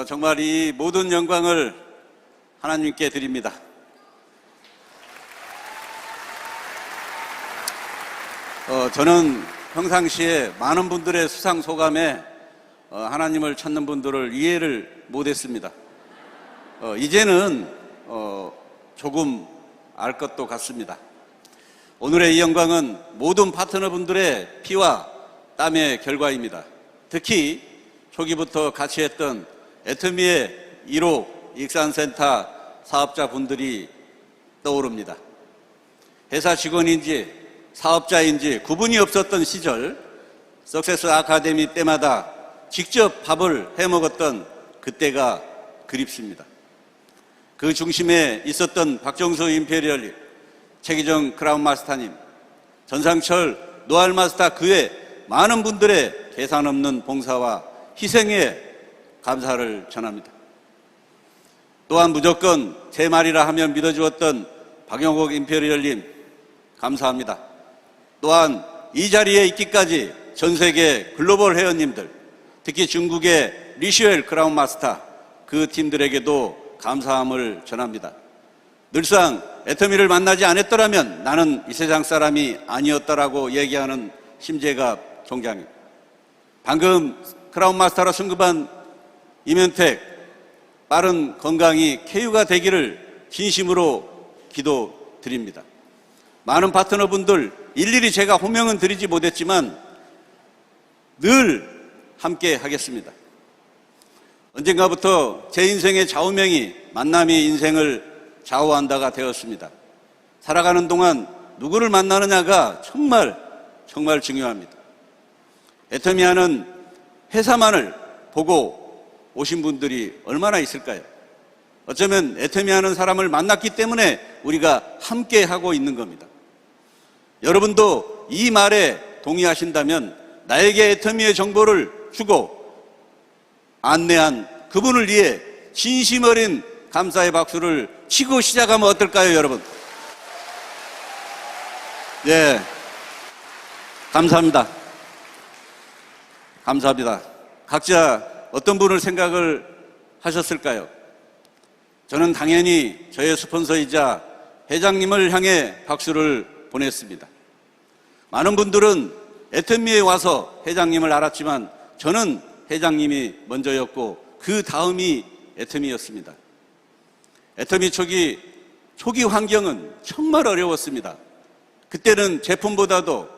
정말 이 모든 영광을 하나님께 드립니다. 저는 평상시에 많은 분들의 수상 소감에 하나님을 찾는 분들을 이해를 못했습니다. 이제는 조금 알 것도 같습니다. 오늘의 이 영광은 모든 파트너분들의 피와 땀의 결과입니다. 특히 초기부터 같이 했던 애터미의 1호 익산센터 사업자분들이 떠오릅니다. 회사 직원인지 사업자인지 구분이 없었던 시절 석세스 아카데미 때마다 직접 밥을 해먹었던 그때가 그립습니다. 그 중심에 있었던 박정수 임페리얼님, 최기정 크라운 마스터님, 전상철 노알 마스터 그 외 많은 분들의 계산 없는 봉사와 희생에 감사를 전합니다. 또한 무조건 제 말이라 하면 믿어주었던 박영옥 임페리얼님 감사합니다. 또한 이 자리에 있기까지 전 세계 글로벌 회원님들, 특히 중국의 리슈엘 크라운 마스터 그 팀들에게도 감사함을 전합니다. 늘상 애터미를 만나지 않았더라면 나는 이 세상 사람이 아니었다라고 얘기하는 심재갑 총장입니다. 방금 크라운 마스터로 승급한 임현택 빠른 건강이 쾌유가 되기를 진심으로 기도드립니다. 많은 파트너분들 일일이 제가 호명은 드리지 못했지만 늘 함께 하겠습니다. 언젠가부터 제 인생의 좌우명이 만남이 인생을 좌우한다가 되었습니다. 살아가는 동안 누구를 만나느냐가 정말 중요합니다. 애터미 하는 회사만을 보고 오신 분들이 얼마나 있을까요? 어쩌면 애터미 하는 사람을 만났기 때문에 우리가 함께 하고 있는 겁니다. 여러분도 이 말에 동의하신다면 나에게 애터미의 정보를 주고 안내한 그분을 위해 진심 어린 감사의 박수를 치고 시작하면 어떨까요, 여러분? 네, 감사합니다. 감사합니다. 각자 어떤 분을 생각을 하셨을까요? 저는 당연히 저의 스폰서이자 회장님을 향해 박수를 보냈습니다. 많은 분들은 애터미에 와서 회장님을 알았지만 저는 회장님이 먼저였고 그 다음이 애터미였습니다. 애터미 초기 환경은 정말 어려웠습니다. 그때는 제품보다도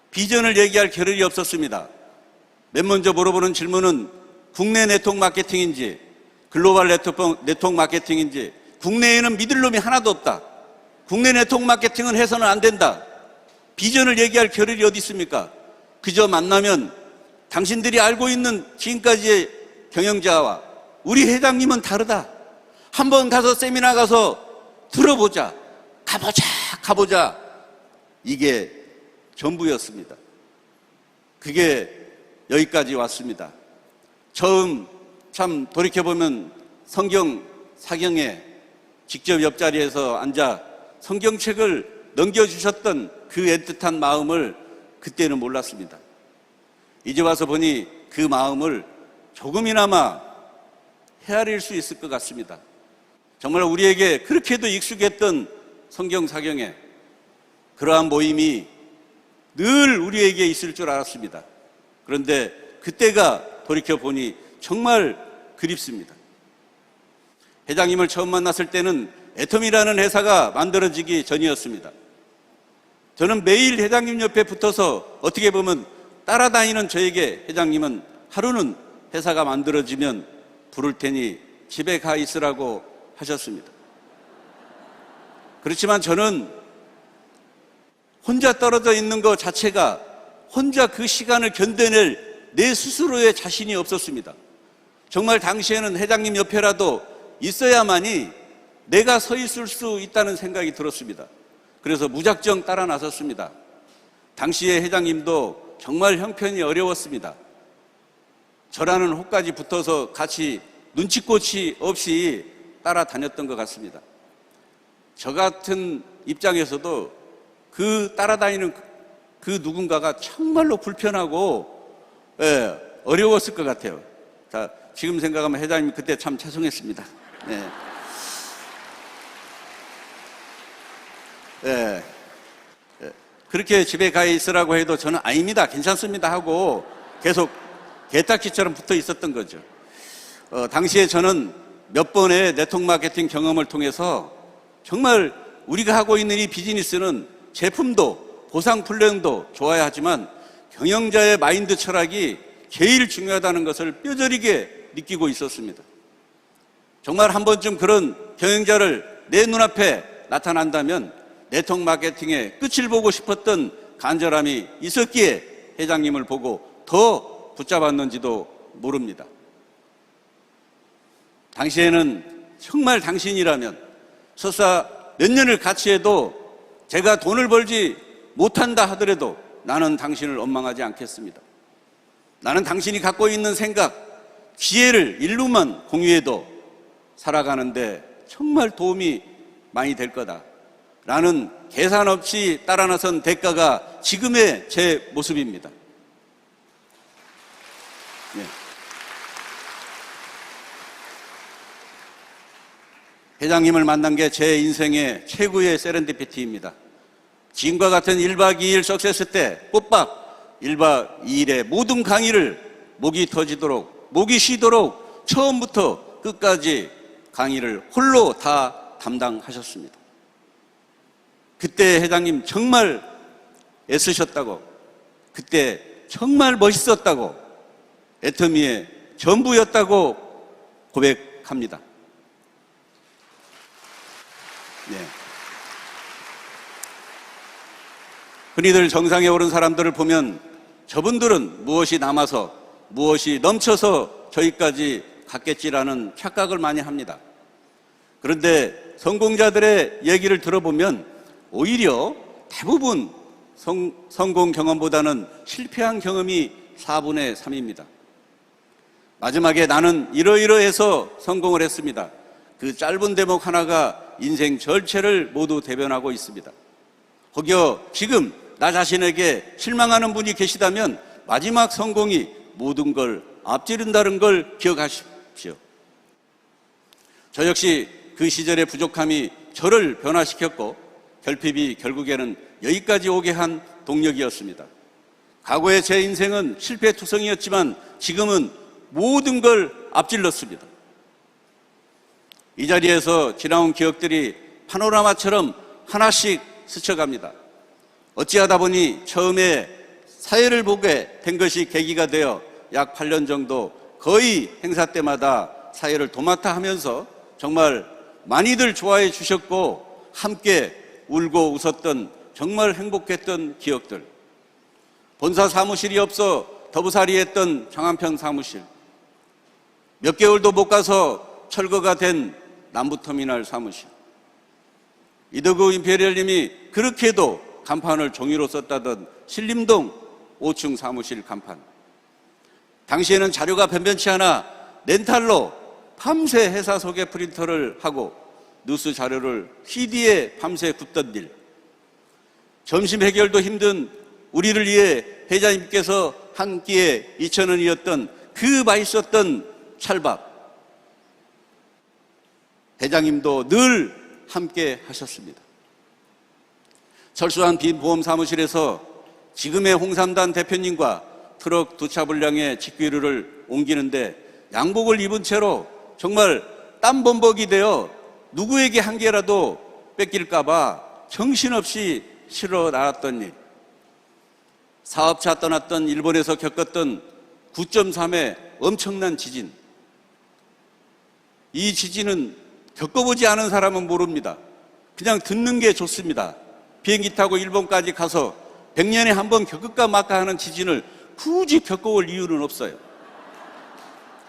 비전을 얘기할 겨를이 없었습니다. 맨 먼저 물어보는 질문은 국내 네트워크 마케팅인지 글로벌 네트워크 마케팅인지 국내에는 믿을 놈이 하나도 없다. 국내 네트워크 마케팅은 해서는 안 된다. 비전을 얘기할 겨를이 어디 있습니까? 그저 만나면 당신들이 알고 있는 지금까지의 경영자와 우리 회장님은 다르다. 한번 가서 세미나 가서 들어보자. 가보자. 이게 전부였습니다. 그게 여기까지 왔습니다. 처음 참 돌이켜보면 성경 사경에 직접 옆자리에서 앉아 성경책을 넘겨주셨던 그 애틋한 마음을 그때는 몰랐습니다. 이제 와서 보니 그 마음을 조금이나마 헤아릴 수 있을 것 같습니다. 정말 우리에게 그렇게도 익숙했던 성경 사경에 그러한 모임이 늘 우리에게 있을 줄 알았습니다. 그런데 그때가 돌이켜보니 정말 그립습니다. 회장님을 처음 만났을 때는 애터미라는 회사가 만들어지기 전이었습니다. 저는 매일 회장님 옆에 붙어서 어떻게 보면 따라다니는 저에게 회장님은 하루는 회사가 만들어지면 부를 테니 집에 가 있으라고 하셨습니다. 그렇지만 저는 혼자 떨어져 있는 것 자체가 혼자 그 시간을 견뎌낼 내 스스로의 자신이 없었습니다. 정말 당시에는 회장님 옆에라도 있어야만이 내가 서 있을 수 있다는 생각이 들었습니다. 그래서 무작정 따라 나섰습니다. 당시에 회장님도 정말 형편이 어려웠습니다. 저라는 혹까지 붙어서 같이 눈치꽃이 없이 따라다녔던 것 같습니다. 저 같은 입장에서도 그 따라다니는 그 누군가가 정말로 불편하고 어려웠을 것 같아요. 자, 지금 생각하면 회장님 그때 참 죄송했습니다. 네. 네. 그렇게 집에 가 있으라고 해도 저는 아닙니다, 괜찮습니다 하고 계속 개딱지처럼 붙어 있었던 거죠. 당시에 저는 몇 번의 네트워크 마케팅 경험을 통해서 정말 우리가 하고 있는 이 비즈니스는 제품도 보상 플랜도 좋아야 하지만 경영자의 마인드 철학이 제일 중요하다는 것을 뼈저리게 느끼고 있었습니다. 정말 한 번쯤 그런 경영자를 내 눈앞에 나타난다면 네트워크 마케팅의 끝을 보고 싶었던 간절함이 있었기에 회장님을 보고 더 붙잡았는지도 모릅니다. 당시에는 정말 당신이라면 설사 몇 년을 같이 해도 제가 돈을 벌지 못한다 하더라도 나는 당신을 원망하지 않겠습니다. 나는 당신이 갖고 있는 생각, 지혜를 일루만 공유해도 살아가는데 정말 도움이 많이 될 거다 라는 계산 없이 따라 나선 대가가 지금의 제 모습입니다. 네. 회장님을 만난 게 제 인생의 최고의 세렌디피티입니다. 지금과 같은 1박 2일 석세스 때 꼬박 1박 2일의 모든 강의를 목이 터지도록, 목이 쉬도록 처음부터 끝까지 강의를 홀로 다 담당하셨습니다. 그때 회장님 정말 애쓰셨다고, 그때 정말 멋있었다고, 애터미의 전부였다고 고백합니다. 네. 흔히들 정상에 오른 사람들을 보면 저분들은 무엇이 남아서 무엇이 넘쳐서 저기까지 갔겠지라는 착각을 많이 합니다. 그런데 성공자들의 얘기를 들어보면 오히려 대부분 성공 경험보다는 실패한 경험이 4분의 3입니다. 마지막에 나는 이러이러해서 성공을 했습니다. 그 짧은 대목 하나가 인생 전체를 모두 대변하고 있습니다. 혹여 지금 나 자신에게 실망하는 분이 계시다면 마지막 성공이 모든 걸 앞지른다는 걸 기억하십시오. 저 역시 그 시절의 부족함이 저를 변화시켰고 결핍이 결국에는 여기까지 오게 한 동력이었습니다. 과거의 제 인생은 실패투성이었지만 지금은 모든 걸 앞질렀습니다. 이 자리에서 지나온 기억들이 파노라마처럼 하나씩 스쳐갑니다. 어찌하다 보니 처음에 사회를 보게 된 것이 계기가 되어 약 8년 정도 거의 행사 때마다 사회를 도맡아 하면서 정말 많이들 좋아해 주셨고 함께 울고 웃었던 정말 행복했던 기억들, 본사 사무실이 없어 더부살이 했던 장안평 사무실, 몇 개월도 못 가서 철거가 된 남부터미널 사무실, 이덕우 임페리얼님이 그렇게도 간판을 종이로 썼다던 신림동 5층 사무실 간판, 당시에는 자료가 변변치 않아 렌탈로 밤새 회사 소개 프린터를 하고 뉴스 자료를 CD에 밤새 굽던 일, 점심 해결도 힘든 우리를 위해 회장님께서 한 끼에 2,000원이었던 그 맛있었던 찰밥, 회장님도 늘 함께 하셨습니다. 철수한 빈 보험 사무실에서 지금의 홍삼단 대표님과 트럭 2차 분량의 직귀류를 옮기는데 양복을 입은 채로 정말 땀범벅이 되어 누구에게 한 개라도 뺏길까봐 정신없이 실어 나갔던 일, 사업차 떠났던 일본에서 겪었던 9.3의 엄청난 지진, 이 지진은 겪어보지 않은 사람은 모릅니다. 그냥 듣는 게 좋습니다. 비행기 타고 일본까지 가서 100년에 한 번 겪을까 말까 하는 지진을 굳이 겪어볼 이유는 없어요.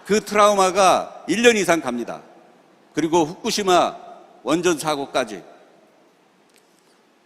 그 트라우마가 1년 이상 갑니다. 그리고 후쿠시마 원전 사고까지.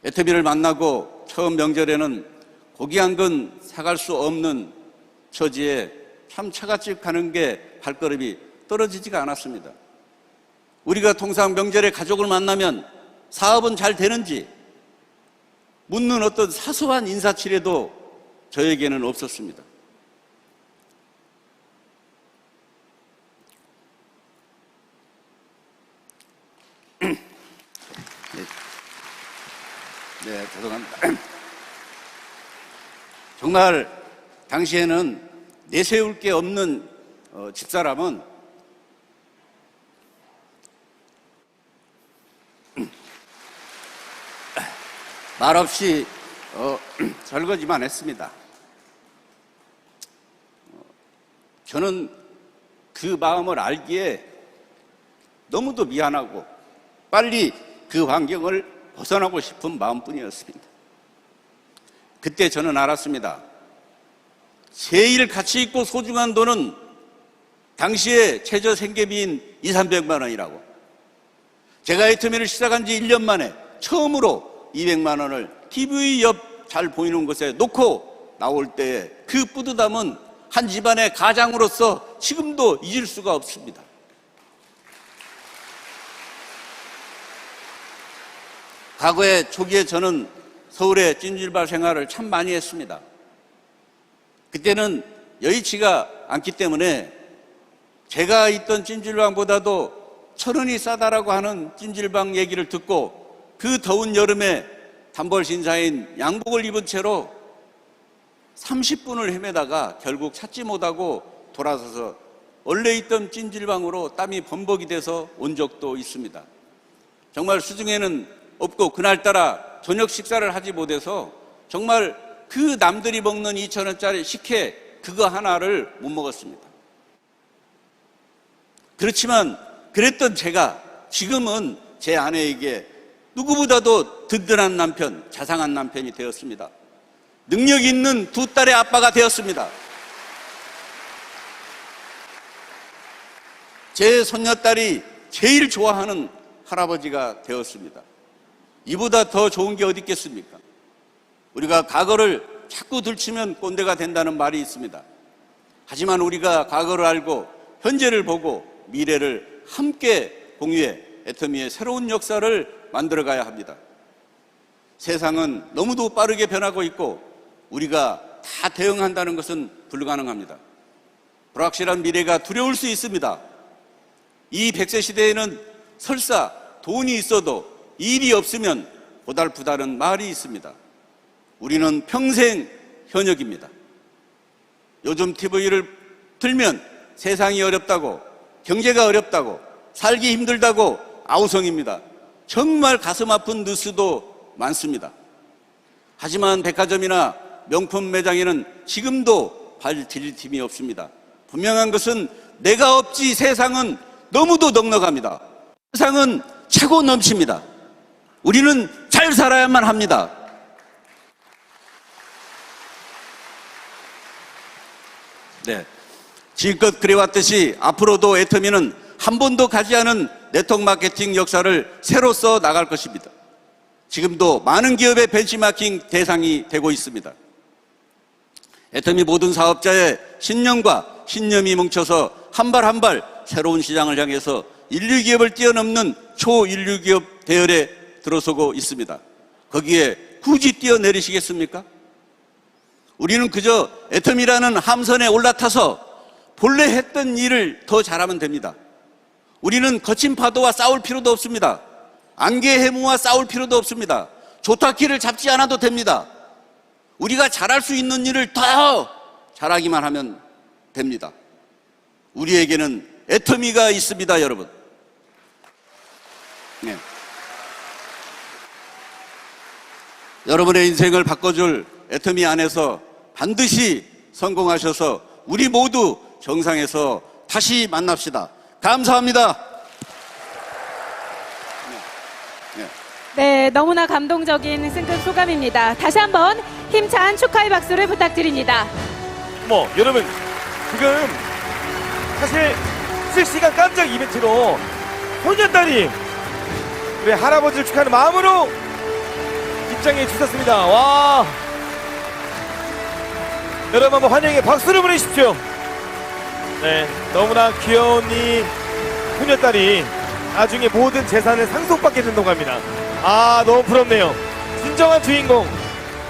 애터미를 만나고 처음 명절에는 고기 한 근 사갈 수 없는 처지에 참 차가집 가는 게 발걸음이 떨어지지가 않았습니다. 우리가 통상 명절에 가족을 만나면 사업은 잘 되는지 묻는 어떤 사소한 인사치레도 저에게는 없었습니다. 네, 죄송합니다. 정말 당시에는 내세울 게 없는 집사람은 말없이 설거지만 했습니다. 저는 그 마음을 알기에 너무도 미안하고 빨리 그 환경을 벗어나고 싶은 마음뿐이었습니다. 그때 저는 알았습니다. 제일 가치 있고 소중한 돈은 당시에 최저 생계비인 200~300만 원이라고. 제가 애터미를 시작한 지 1년 만에 처음으로 200만 원을 TV 옆 잘 보이는 곳에 놓고 나올 때의 그 뿌듯함은 한 집안의 가장으로서 지금도 잊을 수가 없습니다. 과거에 초기에 저는 서울의 찜질방 생활을 참 많이 했습니다. 그때는 여의치가 않기 때문에 제가 있던 찜질방보다도 1,000원이 싸다라고 하는 찜질방 얘기를 듣고 그 더운 여름에 단벌 신사인 양복을 입은 채로 30분을 헤매다가 결국 찾지 못하고 돌아서서 원래 있던 찜질방으로 땀이 범벅이 돼서 온 적도 있습니다. 정말 수중에는 없고 그날따라 저녁 식사를 하지 못해서 정말 그 남들이 먹는 2,000원짜리 식혜 그거 하나를 못 먹었습니다. 그렇지만 그랬던 제가 지금은 제 아내에게 누구보다도 든든한 남편, 자상한 남편이 되었습니다. 능력 있는 두 딸의 아빠가 되었습니다. 제 손녀딸이 제일 좋아하는 할아버지가 되었습니다. 이보다 더 좋은 게 어디 있겠습니까? 우리가 과거를 자꾸 들추면 꼰대가 된다는 말이 있습니다. 하지만 우리가 과거를 알고 현재를 보고 미래를 함께 공유해 애터미의 새로운 역사를 만들어가야 합니다. 세상은 너무도 빠르게 변하고 있고 우리가 다 대응한다는 것은 불가능합니다. 불확실한 미래가 두려울 수 있습니다. 이 100세 시대에는 설사 돈이 있어도 일이 없으면 고달프다는 말이 있습니다. 우리는 평생 현역입니다. 요즘 TV를 틀면 세상이 어렵다고, 경제가 어렵다고, 살기 힘들다고 아우성입니다. 정말 가슴 아픈 뉴스도 많습니다. 하지만 백화점이나 명품 매장에는 지금도 발 디딜 틈이 없습니다. 분명한 것은 내가 없지 세상은 너무도 넉넉합니다. 세상은 차고 넘칩니다. 우리는 잘 살아야만 합니다. 네, 지금껏 그래왔듯이 앞으로도 애터미는 한 번도 가지 않은 네트워크 마케팅 역사를 새로 써 나갈 것입니다. 지금도 많은 기업의 벤치마킹 대상이 되고 있습니다. 애터미 모든 사업자의 신념과 신념이 뭉쳐서 한 발 한 발 새로운 시장을 향해서 인류 기업을 뛰어넘는 초인류 기업 대열에 들어서고 있습니다. 거기에 굳이 뛰어내리시겠습니까? 우리는 그저 애터미라는 함선에 올라타서 본래 했던 일을 더 잘하면 됩니다. 우리는 거친 파도와 싸울 필요도 없습니다. 안개 해무와 싸울 필요도 없습니다. 조타키를 잡지 않아도 됩니다. 우리가 잘할 수 있는 일을 더 잘하기만 하면 됩니다. 우리에게는 애터미가 있습니다, 여러분. 네. 여러분의 인생을 바꿔줄 애터미 안에서 반드시 성공하셔서 우리 모두 정상에서 다시 만납시다. 감사합니다. 네, 너무나 감동적인 승급 소감입니다. 다시 한번 힘찬 축하의 박수를 부탁드립니다. 여러분 지금 사실 실시간 깜짝 이벤트로 손녀딸이 우리 할아버지를 축하하는 마음으로 입장해 주셨습니다. 와, 여러분 한번 환영의 박수를 보내십시오. 네, 너무나 귀여운 이 손녀딸이 나중에 모든 재산을 상속받게 된다고 합니다. 아, 너무 부럽네요. 진정한 주인공,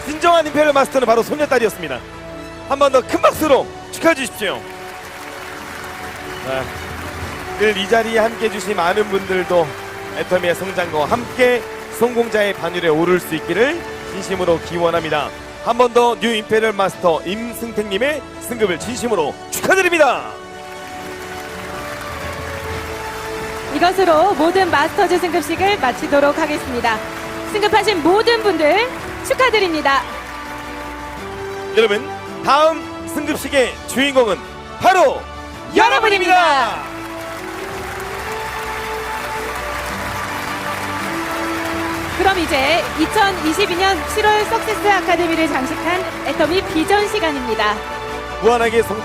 진정한 임페리얼 마스터는 바로 손녀딸이었습니다. 한 번 더 큰 박수로 축하해 주십시오. 늘 이 자리에 함께 해주신 많은 분들도 애터미의 성장과 함께 성공자의 반열에 오를 수 있기를 진심으로 기원합니다. 한 번 더 뉴 임페리얼 마스터 임승택님의 승급을 진심으로 축하드립니다. 이것으로 모든 마스터즈 승급식을 마치도록 하겠습니다. 승급하신 모든 분들 축하드립니다. 여러분, 다음 승급식의 주인공은 바로 여러분입니다. 그럼 이제 2022년 7월 석세스 아카데미를 장식한 애터미 비전 시간입니다. 무한하게 성